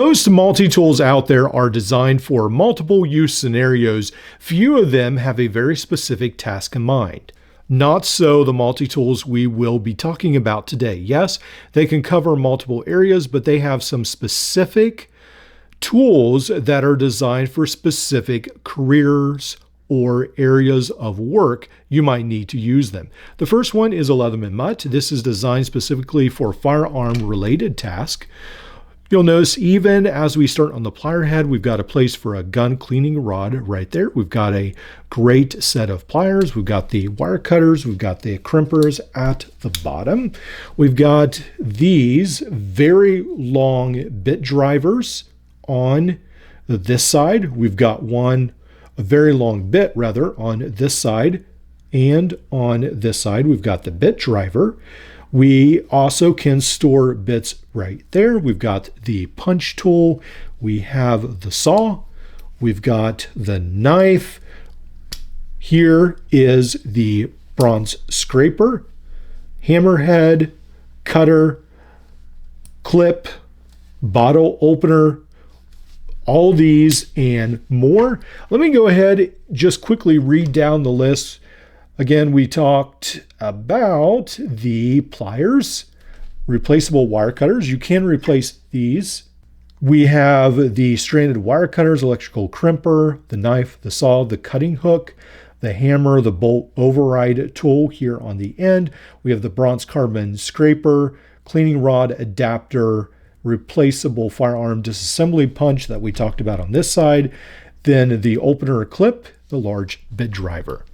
Most multi-tools out there are designed for multiple use scenarios. Few of them have a very specific task in mind. Not so the multi-tools we will be talking about today. Yes, they can cover multiple areas, but they have some specific tools that are designed for specific careers or areas of work you might need to use them. The first one is a Leatherman mutt. This is designed specifically for firearm related tasks. You'll notice even as we start on the plier head, we've got a place for a gun cleaning rod right there. We've got a great set of pliers. We've got the wire cutters. We've got the crimpers at the bottom. We've got these very long bit drivers on this side. We've got a very long bit rather on this side, and on this side we've got the bit driver. We also can store bits right there. We've got the punch tool, we have the saw, we've got the knife. Here is the bronze scraper, hammerhead, cutter, clip, bottle opener, all these and more. Let me go ahead, just quickly read down the list. Again, we talked about the pliers, replaceable wire cutters. You can replace these. We have the stranded wire cutters, electrical crimper, the knife, the saw, the cutting hook, the hammer, the bolt override tool here on the end. We have the bronze carbon scraper, cleaning rod adapter, replaceable firearm disassembly punch that we talked about on this side, then the opener clip, the large bit driver.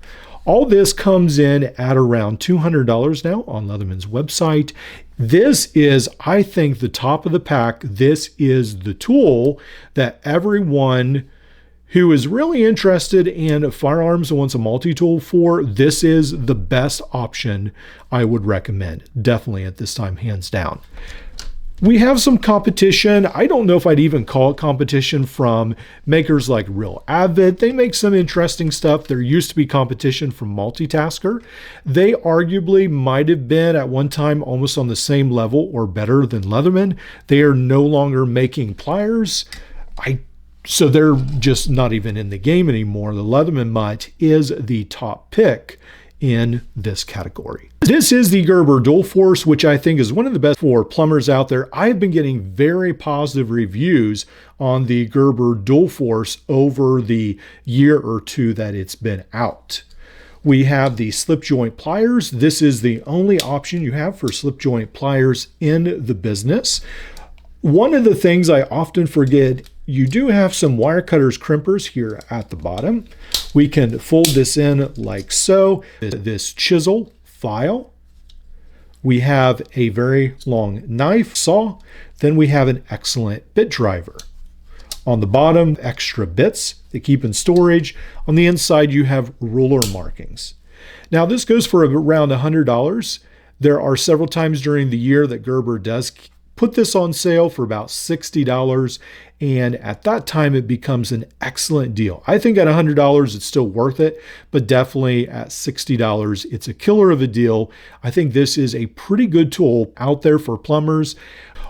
All this comes in at around $200 now on Leatherman's website. This is, I think, the top of the pack. This is the tool that everyone who is really interested in firearms and wants a multi-tool for, this is the best option I would recommend. Definitely at this time, hands down. We have some competition. I don't know if I'd even call it competition from makers like Real Avid. They make some interesting stuff. There used to be competition from Multitasker. They arguably might have been at one time almost on the same level or better than Leatherman. They are no longer making pliers. So they're just not even in the game anymore. The Leatherman mutt is the top pick in this category. This is the Gerber Dual Force, which I think is one of the best for plumbers out there. I've been getting very positive reviews on the Gerber Dual Force over the year or two that it's been out. We have the slip joint pliers. This is the only option you have for slip joint pliers in the business. One of the things I often forget, you do have some wire cutters crimpers here at the bottom. We can fold this in like so. This chisel file. We have a very long knife saw. Then we have an excellent bit driver. On the bottom, extra bits that keep in storage. On the inside, you have ruler markings. Now this goes for around $100. There are several times during the year that Gerber does put this on sale for about $60, and at that time it becomes an excellent deal. I think at $100 it's still worth it, but definitely at $60 it's a killer of a deal. I think this is a pretty good tool out there for plumbers.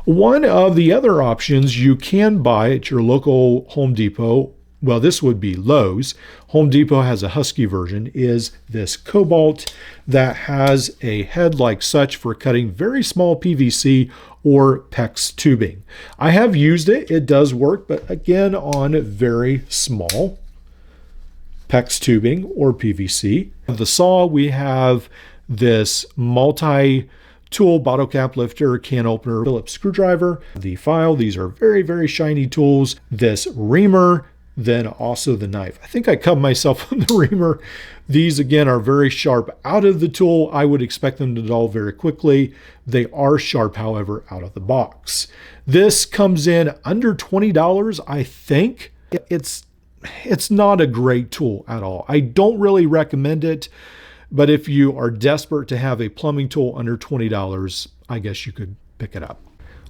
One of the other options you can buy at your local Home Depot, well, this would be Lowe's. Home Depot has a Husky version, is this Cobalt that has a head like such for cutting very small PVC or PEX tubing. I have used it. It does work, but again, on very small PEX tubing or PVC. The saw, we have this multi-tool bottle cap lifter, can opener, Phillips screwdriver. The file, these are very, very shiny tools. This reamer, then also the knife. I think I cut myself on the reamer. These again are very sharp out of the tool. I would expect them to dull very quickly. They are sharp, however, out of the box. This comes in under $20, I think. It's not a great tool at all. I don't really recommend it, but if you are desperate to have a plumbing tool under $20, I guess you could pick it up.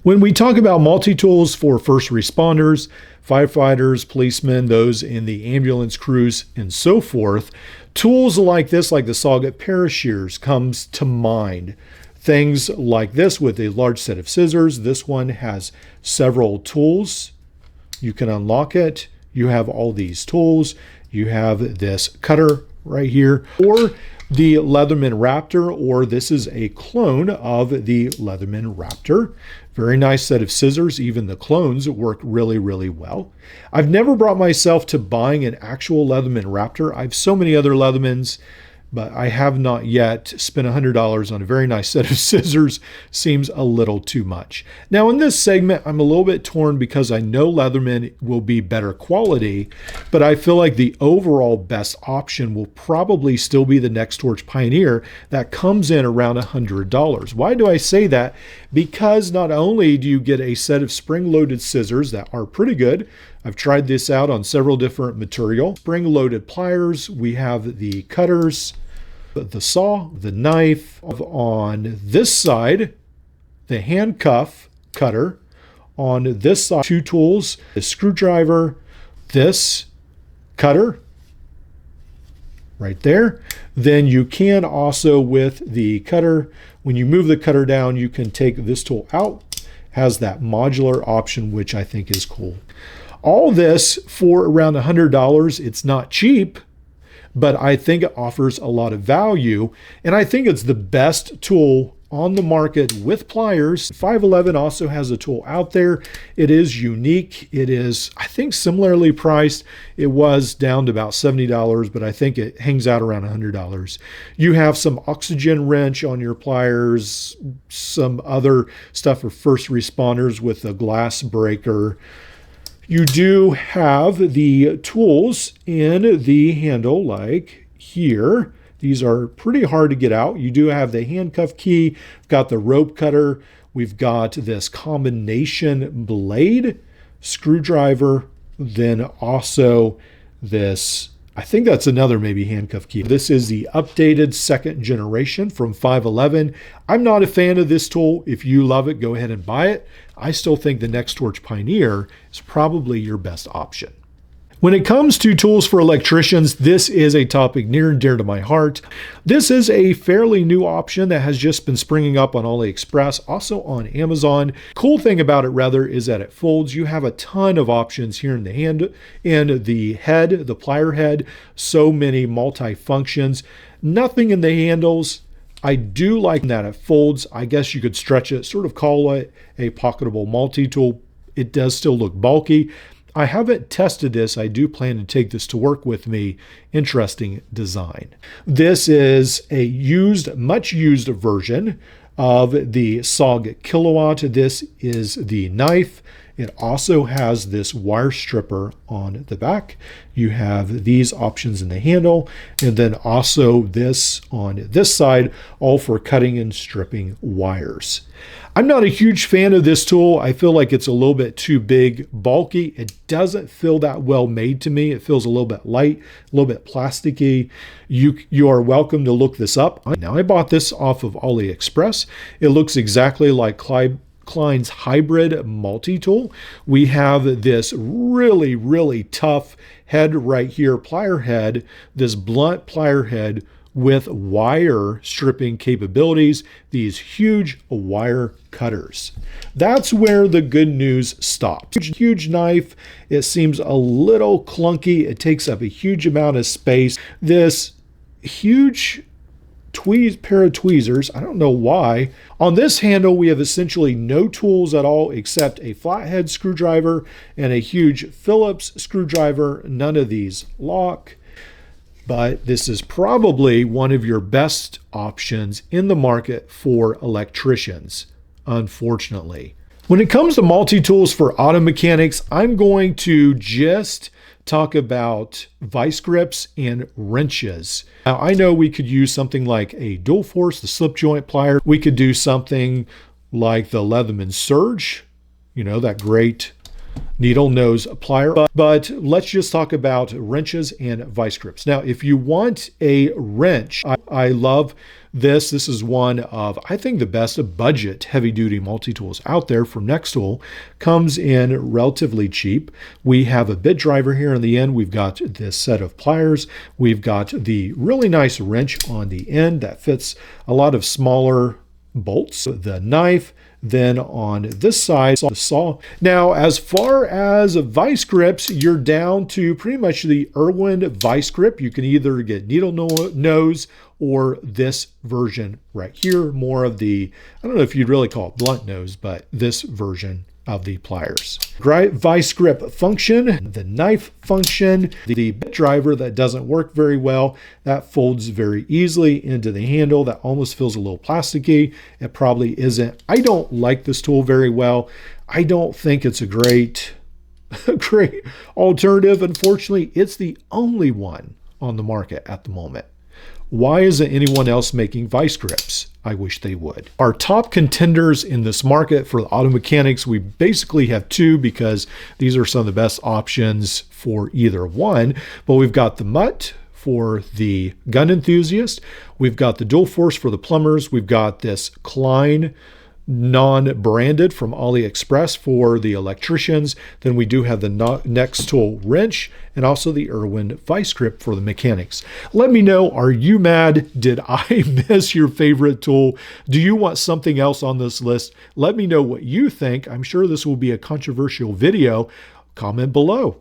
When we talk about multi-tools for first responders, firefighters, policemen, those in the ambulance crews, and so forth, tools like this, like the Sawgut Parashears, comes to mind. Things like this with a large set of scissors. This one has several tools You can unlock it. You have all these tools. You have this cutter right here, or the Leatherman Raptor, or this is a clone of the Leatherman Raptor. Very nice set of scissors. Even the clones work really, really well. I've never brought myself to buying an actual Leatherman Raptor. I have so many other Leathermans, but I have not yet spent $100 on a very nice set of scissors. Seems a little too much. Now in this segment, I'm a little bit torn because I know Leatherman will be better quality, but I feel like the overall best option will probably still be the Next Torch Pioneer that comes in around $100. Why do I say that? Because not only do you get a set of spring-loaded scissors that are pretty good, I've tried this out on several different material. Spring-loaded pliers, we have the cutters, the saw, the knife. On this side, the handcuff cutter. On this side, two tools, the screwdriver, this cutter right there. Then you can also, with the cutter, when you move the cutter down, you can take this tool out. Has that modular option, which I think is cool. All this for around $100. It's not cheap, but I think it offers a lot of value. And I think it's the best tool on the market with pliers. 511 also has a tool out there. It is unique. It is, I think, similarly priced. It was down to about $70, but I think it hangs out around $100. You have some oxygen wrench on your pliers, some other stuff for first responders with a glass breaker. You do have the tools in the handle, like here. These are pretty hard to get out. You do have the handcuff key. We've got the rope cutter. We've got this combination blade, screwdriver, then also this, I think that's another maybe handcuff key. This is the updated second generation from 511. I'm not a fan of this tool. If you love it, go ahead and buy it. I still think the Next Torch Pioneer is probably your best option. When it comes to tools for electricians, this is a topic near and dear to my heart. This is a fairly new option that has just been springing up on AliExpress, also on Amazon. Cool thing about it, rather, is that it folds. You have a ton of options here in the hand, in the head, the plier head. So many multi-functions. Nothing in the handles. I do like that it folds. I guess you could stretch it, sort of call it a pocketable multi-tool. It does still look bulky. I haven't tested this. I do plan to take this to work with me. Interesting design. This is a much used version of the SOG Kilowatt. This is the knife. It also has this wire stripper on the back. You have these options in the handle, and then also this on this side, all for cutting and stripping wires. I'm not a huge fan of this tool. I feel like it's a little bit too big, bulky. It doesn't feel that well made to me. It feels a little bit light, a little bit plasticky. You are welcome to look this up. Now, I bought this off of AliExpress. It looks exactly like Klein's hybrid multi-tool. We have this really, really tough head right here, plier head, this blunt plier head with wire stripping capabilities, these huge wire cutters. That's where the good news stops. Huge knife. It seems a little clunky. It takes up a huge amount of space. This huge pair of tweezers. I don't know why. On this handle, we have essentially no tools at all except a flathead screwdriver and a huge Phillips screwdriver. None of these lock. But this is probably one of your best options in the market for electricians, unfortunately. When it comes to multi-tools for auto mechanics, I'm going to just talk about vice grips and wrenches. Now, I know we could use something like a dual force, the slip joint plier. We could do something like the Leatherman Surge, that great needle nose plier. But let's just talk about wrenches and vice grips. Now, if you want a wrench, I love this. This is one of, I think, the best budget heavy-duty multi-tools out there from Nextool. Comes in relatively cheap. We have a bit driver here in the end. We've got this set of pliers. We've got the really nice wrench on the end that fits a lot of smaller bolts. The knife, Then on this side, the saw. Now, as far as vice grips, you're down to pretty much the Irwin vice grip. You can either get needle nose or this version right here, more of the, I don't know if you'd really call it blunt nose, but this version of the pliers. Vice grip function, the knife function, the bit driver that doesn't work very well, that folds very easily into the handle. That almost feels a little plasticky. It probably isn't. I don't like this tool very well. I don't think it's a great alternative. Unfortunately, it's the only one on the market at the moment. Why isn't anyone else making vice grips? I wish they would. Our top contenders in this market for the auto mechanics, we basically have two because these are some of the best options for either one. But we've got the Mutt for the gun enthusiast. We've got the Dual Force for the plumbers. We've got this Klein non-branded from AliExpress for the electricians. Then we do have the Next Tool wrench and also the Irwin vice grip for the mechanics. Let me know, are you mad? Did I miss your favorite tool? Do you want something else on this list? Let me know what you think. I'm sure this will be a controversial video. Comment below.